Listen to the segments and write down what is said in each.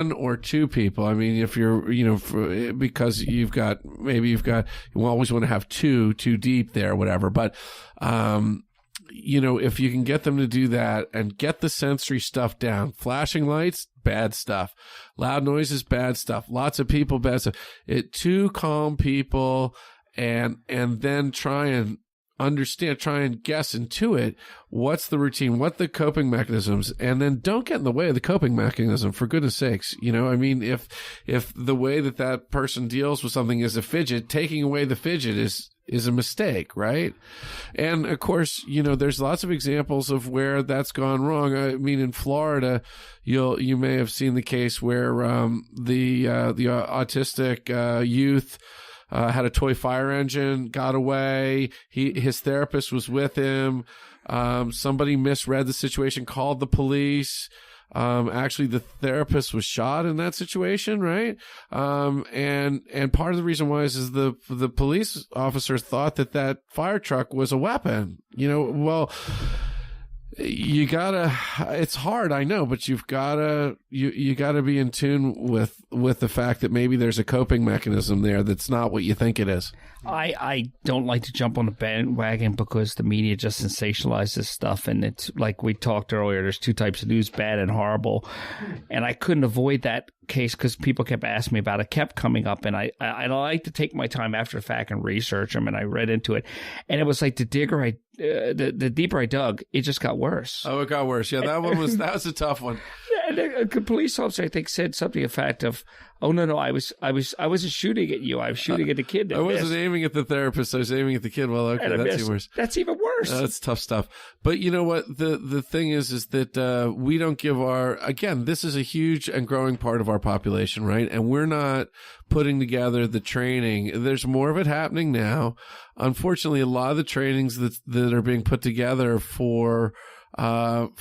or two people. I mean, if you're, because you always want to have two deep there, whatever. But, if you can get them to do that and get the sensory stuff down, flashing lights, bad stuff, loud noises, bad stuff, lots of people, bad stuff. Two calm people, and then try and understand, try and guess, intuit what's the routine, what the coping mechanisms, and then don't get in the way of the coping mechanism, for goodness sakes. I mean, if the way that person deals with something is a fidget, taking away the fidget is a mistake, right? And of course, there's lots of examples of where that's gone wrong. I mean, in Florida, you may have seen the case where the autistic youth had a toy fire engine, got away. His therapist was with him. Somebody misread the situation, called the police. Actually, the therapist was shot in that situation, right? And part of the reason why is the police officer thought that fire truck was a weapon. Well, you gotta, it's hard, I know, but you gotta be in tune with the fact that maybe there's a coping mechanism there that's not what you think it is. I don't like to jump on the bandwagon because the media just sensationalizes stuff, and it's like we talked earlier, there's two types of news, bad and horrible, and I couldn't avoid that case because people kept asking me about it, kept coming up, and I like to take my time after the fact and research them, and I read into it, and it was like the deeper I dug, it just got worse. Oh, it got worse. Yeah, that was a tough one. And a police officer, I think, said something to the effect of, "Oh no, I wasn't shooting at you. I was shooting at the kid." I wasn't aiming at the therapist. I was aiming at the kid. Well, okay, that's even worse. That's even worse. That's tough stuff. But you know what? The thing is that we don't give this is a huge and growing part of our population, right? And we're not putting together the training. There's more of it happening now. Unfortunately, a lot of the trainings that are being put together for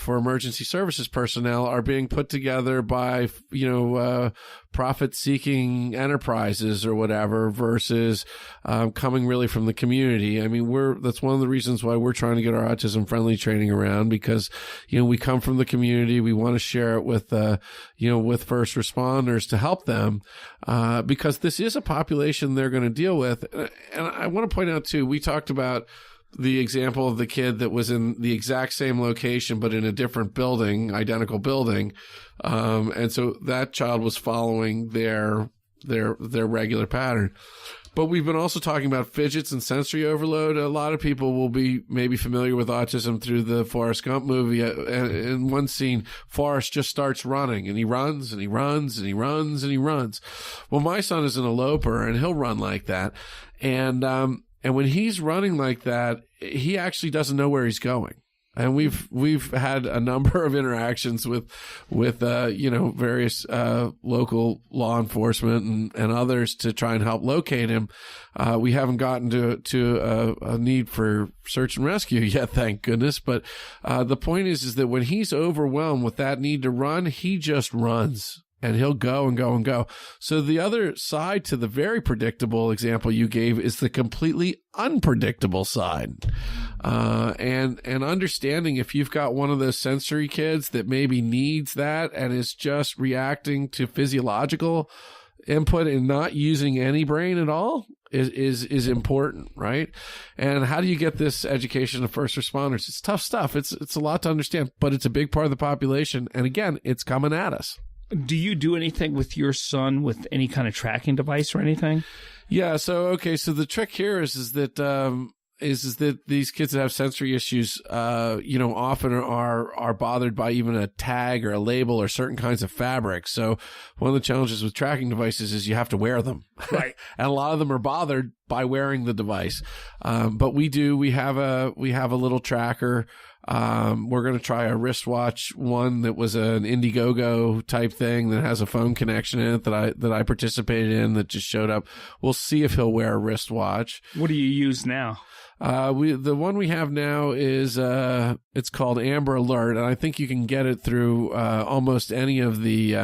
emergency services personnel are being put together by, profit-seeking enterprises or whatever versus coming really from the community. I mean, that's one of the reasons why we're trying to get our autism-friendly training around, because, we come from the community. We want to share it with, with first responders to help them, because this is a population they're going to deal with. And I want to point out, too, we talked about the example of the kid that was in the exact same location, but in a different building, identical building. And so that child was following their regular pattern. But we've been also talking about fidgets and sensory overload. A lot of people will be maybe familiar with autism through the Forrest Gump movie. In one scene, Forrest just starts running, and he runs and he runs and he runs and he runs. Well, my son is an eloper, and he'll run like that. And when he's running like that, he actually doesn't know where he's going. And we've had a number of interactions with various local law enforcement and others to try and help locate him. We haven't gotten to a need for search and rescue yet, thank goodness. But the point is that when he's overwhelmed with that need to run, he just runs. And he'll go and go and go. So the other side to the very predictable example you gave is the completely unpredictable side. And understanding if you've got one of those sensory kids that maybe needs that and is just reacting to physiological input and not using any brain at all is important, right? And how do you get this education to first responders? It's tough stuff. It's a lot to understand, but it's a big part of the population. And again, it's coming at us. Do you do anything with your son with any kind of tracking device or anything? Yeah. So the trick here is that these kids that have sensory issues, often are bothered by even a tag or a label or certain kinds of fabric. So one of the challenges with tracking devices is you have to wear them. Right. And a lot of them are bothered by wearing the device. But we have a little tracker. We're going to try a wristwatch one that was an Indiegogo type thing that has a phone connection in it that I participated in that just showed up. We'll see if he'll wear a wristwatch. What do you use now? The one we have now is, it's called Amber Alert, and I think you can get it through, almost any of the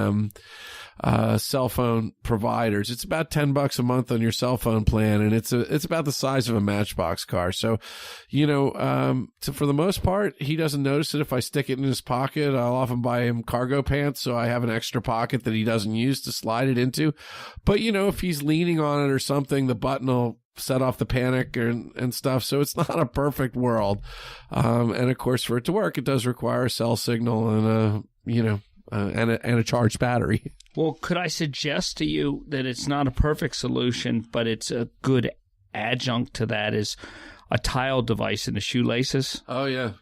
cell phone providers. It's about $10 a month on your cell phone plan, and it's about the size of a Matchbox car. So, for the most part, he doesn't notice it. If I stick it in his pocket, I'll often buy him cargo pants, so I have an extra pocket that he doesn't use to slide it into. But, if he's leaning on it or something, the button will set off the panic and stuff. So it's not a perfect world. And of course, for it to work, it does require a cell signal and a charged battery. Well, could I suggest to you that it's not a perfect solution, but it's a good adjunct to that is a tile device in the shoelaces? Oh, yeah.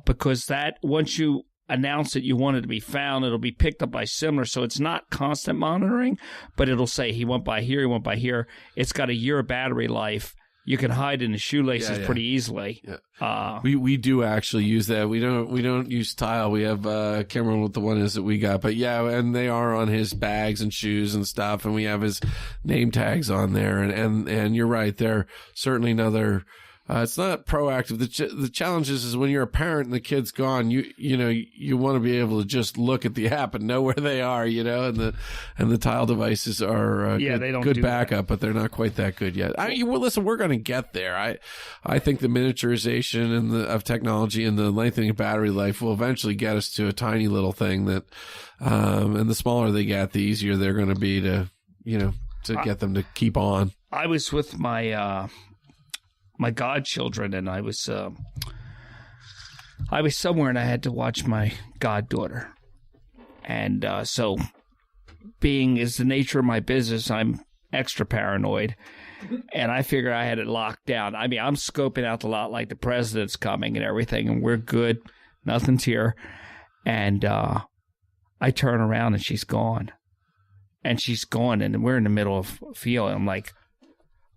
Because that, once you announce that you want it to be found, it'll be picked up by similar. So it's not constant monitoring, but it'll say he went by here, he went by here. It's got a year battery life. You can hide in the shoelaces pretty easily. Yeah. We do actually use that. We don't use tile. We have I can't remember what the one is that we got, but yeah, and they are on his bags and shoes and stuff, and we have his name tags on there. And you're right, they're certainly another. It's not proactive. The challenge is when you're a parent and the kid's gone, you want to be able to just look at the app and know where they are, and the tile devices are they don't good do backup, that. But they're not quite that good yet. Listen, we're going to get there. I think the miniaturization of technology and the lengthening of battery life will eventually get us to a tiny little thing that, and the smaller they get, the easier they're going to be to get them to keep on. I was with my godchildren, and I was somewhere, and I had to watch my goddaughter. And so, being is the nature of my business, I'm extra paranoid, and I figure I had it locked down. I mean, I'm scoping out the lot like the president's coming and everything, and we're good. Nothing's here. And I turn around, and she's gone. And we're in the middle of a field. I'm like,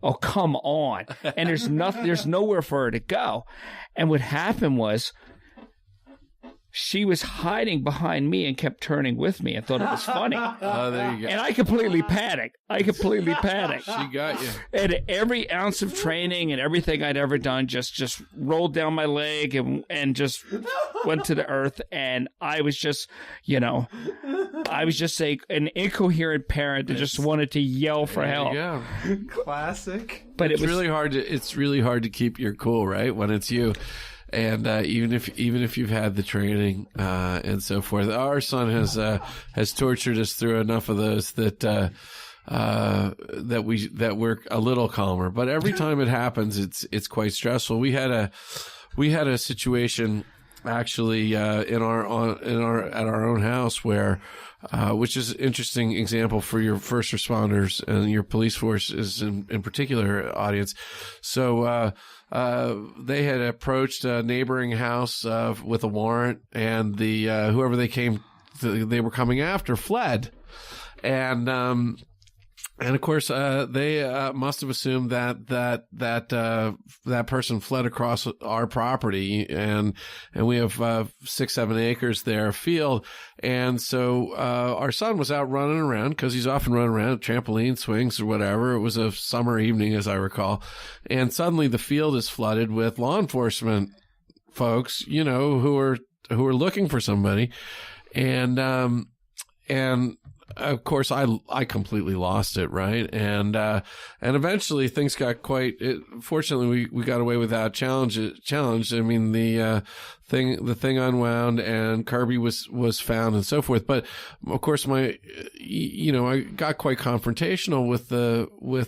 oh, come on. And there's nowhere for her to go. And what happened was she was hiding behind me and kept turning with me and thought it was funny. Oh, there you go. And I completely panicked. She got you. And every ounce of training and everything I'd ever done just rolled down my leg and just went to the earth. And I was just, an incoherent parent that just wanted to yell for help. Yeah. Classic. But it's really hard to keep your cool, right? When it's you. And even if you've had the training and so forth, our son has tortured us through enough of those that we're a little calmer. But every time it happens, it's quite stressful. We had a situation actually at our own house where. Which is an interesting example for your first responders and your police forces in particular audience. So they had approached a neighboring house with a warrant, and the whoever they were coming after fled, and of course they must have assumed that person fled across our property, and we have 6-7 acres there field. And so our son was out running around, because he's often running around trampoline swings or whatever. It was a summer evening, as I recall, and suddenly the field is flooded with law enforcement folks, who are looking for somebody, and of course, I completely lost it, right? And eventually things got fortunately, we got away without challenge. I mean, the thing unwound, and Kirby was found and so forth. But of course, I got quite confrontational with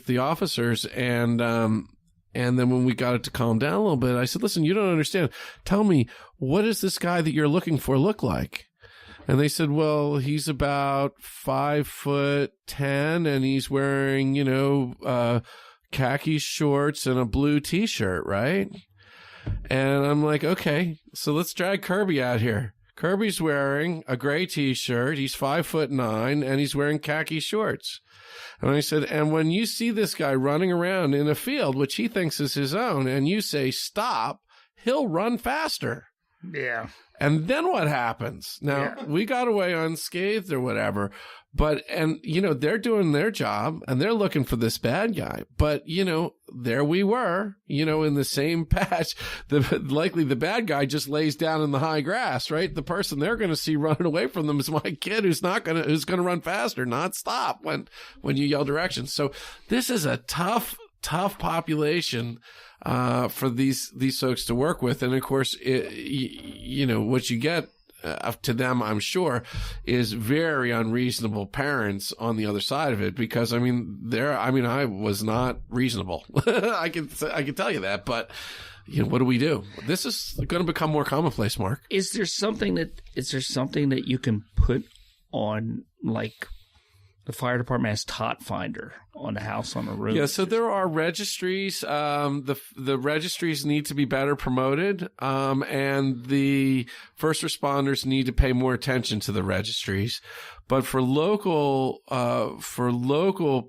the officers, and then when we got it to calm down a little bit, I said, "Listen, you don't understand. Tell me, what does this guy that you're looking for look like?" And they said, well, he's about 5'10", and he's wearing, khaki shorts and a blue T-shirt, right? And I'm like, okay, so let's drag Kirby out here. Kirby's wearing a gray T-shirt. He's 5'9", and he's wearing khaki shorts. And I said, and when you see this guy running around in a field, which he thinks is his own, and you say, stop, he'll run faster. Yeah. And then what happens? Now, we got away unscathed or whatever, but, and, you know, they're doing their job and they're looking for this bad guy. But, you know, there we were, you know, in the same patch. Likely the bad guy just lays down in the high grass, right? The person they're going to see running away from them is my kid who's going to run faster, not stop when you yell directions. So this is a tough population for these folks to work with. And of course, you know, what you get to them, I'm sure, is very unreasonable parents on the other side of it, because I was not reasonable. I can tell you that, but you know, what do we do? This is going to become more commonplace, Mark. Is there something that you can put on, like, the fire department has tot finder on the house, on the roof? Yeah, so there are registries. The registries need to be better promoted, and the first responders need to pay more attention to the registries. But for local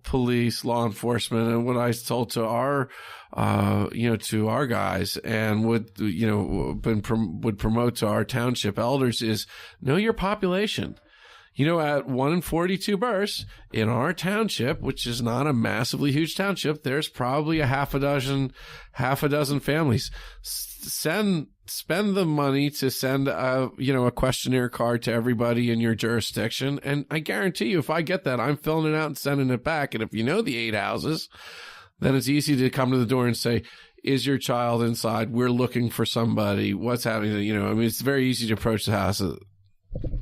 police, law enforcement, and what I told to our to our guys, and would promote to our township elders, is know your population. You know, at 1 in 42 births in our township, which is not a massively huge township, there's probably a half a dozen families. Spend the money to send a questionnaire card to everybody in your jurisdiction. And I guarantee you, if I get that, I'm filling it out and sending it back. And if you know the 8 houses, then it's easy to come to the door and say, is your child inside? We're looking for somebody. What's happening? You know, I mean, it's very easy to approach the house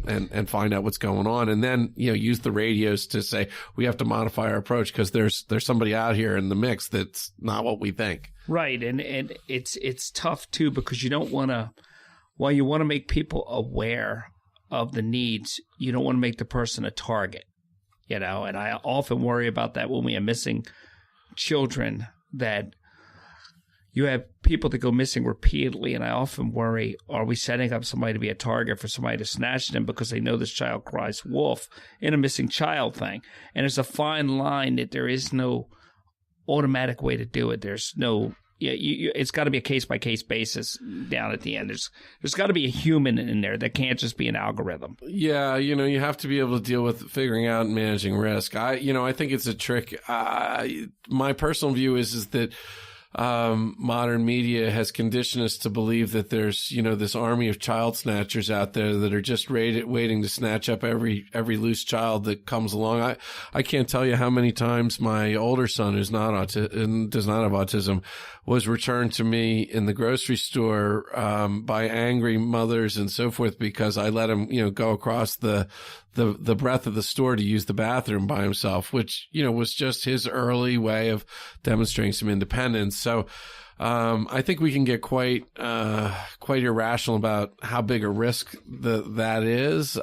and find out what's going on, and then, you know, use the radios to say we have to modify our approach because there's somebody out here in the mix that's not what we think. Right, and it's tough too, because you don't want to, while you want to make people aware of the needs, you don't want to make the person a target, you know. And I often worry about that when we are missing children, that you have people that go missing repeatedly, and I often worry, are we setting up somebody to be a target for somebody to snatch them because they know this child cries wolf in a missing child thing? And there's a fine line that there is no automatic way to do it. There's no, it's got to be a case-by-case basis down at the end. There's got to be a human in there. That can't just be an algorithm. Yeah, you know, you have to be able to deal with figuring out and managing risk. I think it's a trick. My personal view is that modern media has conditioned us to believe that there's, you know, this army of child snatchers out there that are just waiting to snatch up every loose child that comes along. I can't tell you how many times my older son, who's not and does not have autism, was returned to me in the grocery store by angry mothers and so forth, because I let him, you know, go across the breadth of the store to use the bathroom by himself, which, you know, was just his early way of demonstrating some independence. So I think we can get quite irrational about how big a risk that is.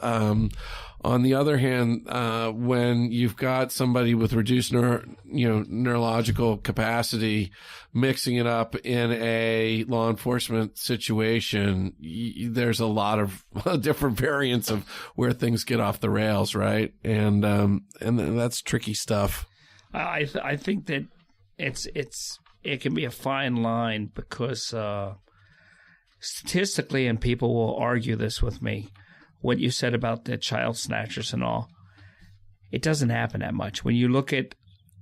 On the other hand, when you've got somebody with reduced neurological capacity mixing it up in a law enforcement situation, there's a lot of different variants of where things get off the rails, right? And that's tricky stuff. I think that it can be a fine line, because statistically, and people will argue this with me, what you said about the child snatchers and all, it doesn't happen that much. When you look at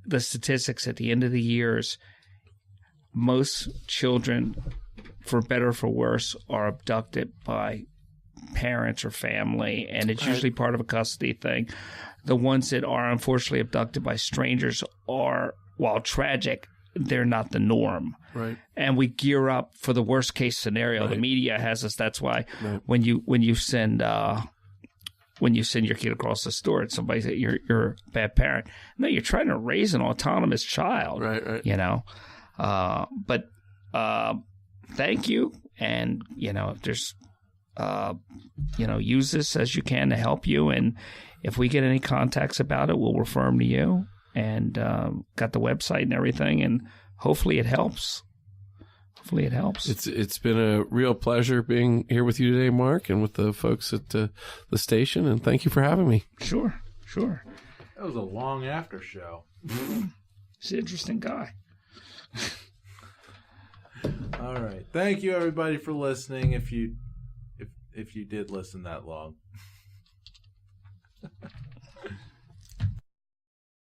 the statistics at the end of the years, most children, for better or for worse, are abducted by parents or family, and it's usually part of a custody thing. The ones that are unfortunately abducted by strangers are, while tragic, they're not the norm. Right. And we gear up for the worst case scenario. Right. The media has us. That's why when you send your kid across the store, and somebody says you're a bad parent. No, you're trying to raise an autonomous child. Right. You know. But thank you. And, you know, if there's use this as you can to help you, and if we get any contacts about it, we'll refer them to you. And got the website and everything, and hopefully it helps. It's been a real pleasure being here with you today, Mark, and with the folks at the station, and thank you for having me. Sure. That was a long after show. He's an interesting guy. All right. Thank you, everybody, for listening. If you if you did listen that long.